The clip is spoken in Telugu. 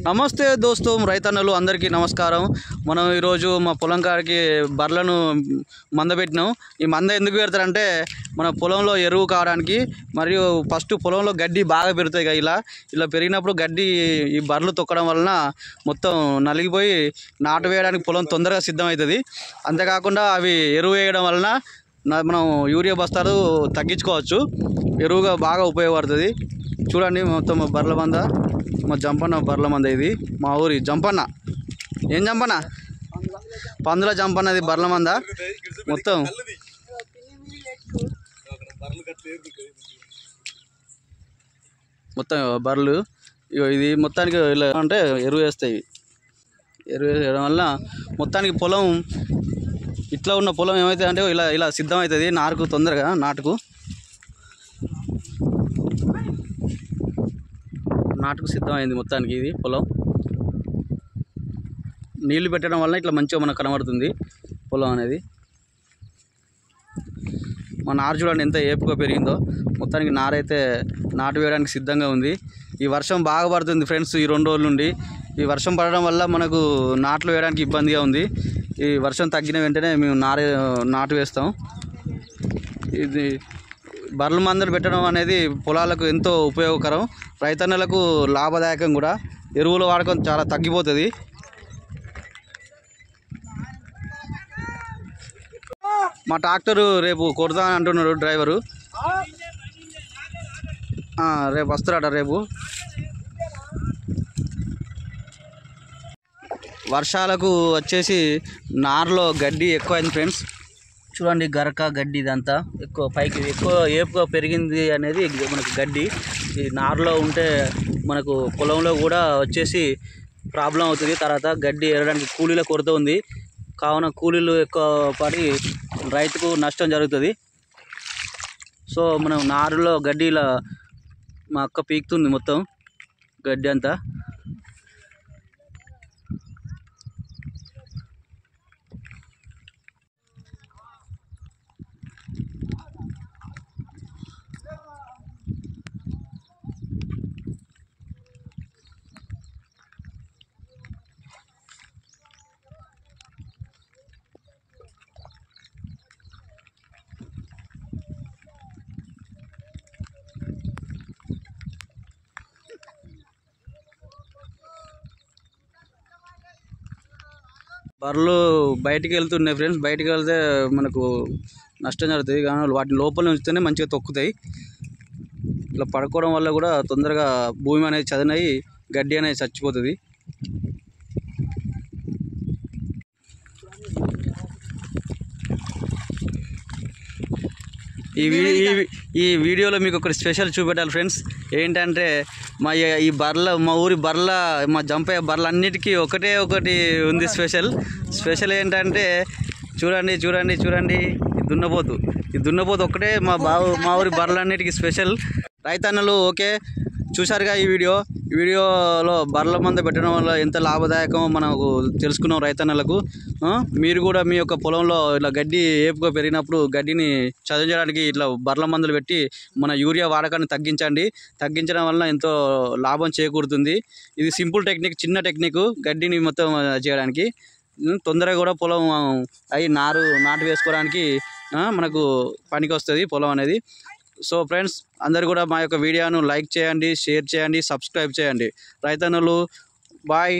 నమస్తే దోస్తం రైతన్నలు అందరికీ నమస్కారం. మనం ఈరోజు మా పొలం కాడికి బర్రెలను మందబెట్టినాం. ఈ మంద ఎందుకు పెడతారంటే మన పొలంలో ఎరువు కావడానికి, మరియు ఫస్ట్ పొలంలో గడ్డి బాగా పెరుగుతాయి కదా. ఇలా పెరిగినప్పుడు గడ్డి ఈ బర్రెలు తొక్కడం వలన మొత్తం నలిగిపోయి నాటు వేయడానికి పొలం తొందరగా సిద్ధమవుతుంది. అంతేకాకుండా అవి ఎరువు వేయడం వలన మనం యూరియా బస్తాలు తగ్గించుకోవచ్చు. ఎరువుగా బాగా ఉపయోగపడుతుంది. చూడండి మొత్తం బర్రెల మంద, మా జంపన్న బర్రెల మంద. ఇది మా ఊరి జంపన్న. ఏం జంపన్న? పందుల జంపన్నది బర్రెల మంద. మొత్తం బర్రెలు. ఇది మొత్తానికి ఇలా అంటే ఎరువు వేస్తాయి. ఎరువు వేయడం వల్ల మొత్తానికి పొలం ఇట్లా ఉన్న పొలం ఏమవుతుంది అంటే ఇలా సిద్ధమవుతుంది నారుకు, తొందరగా నాటుకు సిద్ధమైంది. మొత్తానికి ఇది పొలం నీళ్లు పెట్టడం వల్ల ఇట్లా మంచిగా మనకు కనబడుతుంది పొలం అనేది. మా నారు చూడండి ఎంత ఏపుగా పెరిగిందో. మొత్తానికి నారైతే నాటు వేయడానికి సిద్ధంగా ఉంది. ఈ వర్షం బాగా పడుతుంది ఫ్రెండ్స్ ఈ 2 రోజుల నుండి. ఈ వర్షం పడడం వల్ల మనకు నాట్లు వేయడానికి ఇబ్బందిగా ఉంది. ఈ వర్షం తగ్గిన వెంటనే మేము నాటు వేస్తాం. ఇది బర్రెల మందలు పెట్టడం అనేది పొలాలకు ఎంతో ఉపయోగకరం, రైతన్నలకు లాభదాయకం కూడా. ఎరువుల వాడకం చాలా తగ్గిపోతుంది. మా ట్రాక్టరు రేపు కొడతా అంటున్నాడు డ్రైవరు. రేపు వస్తారట. రేపు వర్షాలకు వచ్చేసి నారులో గడ్డి ఎక్కువైంది ఫ్రెండ్స్. చూడండి గరక గడ్డి ఇదంతా ఎక్కువ పైకి ఏపుగా పెరిగింది అనేది మనకు గడ్డి. ఈ నారులో ఉంటే మనకు పొలంలో కూడా వచ్చేసి ప్రాబ్లం అవుతుంది. తర్వాత గడ్డి ఎరడానికి కూలీల కొరత ఉంది. కావున కూలీలు ఎక్కువ పడి రైతుకు నష్టం జరుగుతుంది. సో మనం నారులో గడ్డి ఇలా మా అక్క పీకుతుంది మొత్తం గడ్డి అంతా. బర్రెలు బయటికి వెళ్తున్నాయి ఫ్రెండ్స్. బయటికి వెళ్తే మనకు నష్టం జరుగుతుంది. కానీ వాటిని లోపల ఉంచితేనే మంచిగా తొక్కుతాయి. ఇట్లా పడుకోవడం వల్ల కూడా తొందరగా భూమి అనేది చదునయి గడ్డి అనేది చచ్చిపోతుంది. ఈ వీడియోలో మీకు ఒక స్పెషల్ చూపెట్టాలి ఫ్రెండ్స్. ఏంటంటే మా ఊరి బర్రెల, మా జంపయ్య బర్రెలన్నిటికీ ఒకటి ఉంది స్పెషల్ ఏంటంటే చూడండి ఈ దున్నపోతు ఒక్కటే మా ఊరి బర్రెలన్నిటికీ స్పెషల్. రైతన్నలు ఓకే చూశారుగా ఈ వీడియోలో బర్రెల మంద పెట్టడం వల్ల ఎంత లాభదాయకమో మనకు తెలుసుకున్నాం రైతన్నలకు. మీరు కూడా మీ యొక్క పొలంలో ఇలా గడ్డి ఏపుగా పెరిగినప్పుడు గడ్డిని చదివించడానికి ఇట్లా బర్రెల మందులు పెట్టి మన యూరియా వాడకాన్ని తగ్గించడం వలన ఎంతో లాభం చేకూరుతుంది. ఇది సింపుల్ టెక్నిక్, చిన్న టెక్నిక్ గడ్డిని మొత్తం చేయడానికి. తొందరగా కూడా పొలం అయి నాటు వేసుకోవడానికి మనకు పనికి వస్తుంది పొలం అనేది. సో ఫ్రెండ్స్ అందరు కూడా మా యొక్క వీడియోను లైక్ చేయండి, షేర్ చేయండి, సబ్స్క్రైబ్ చేయండి. రైతన్నలు బాయ్.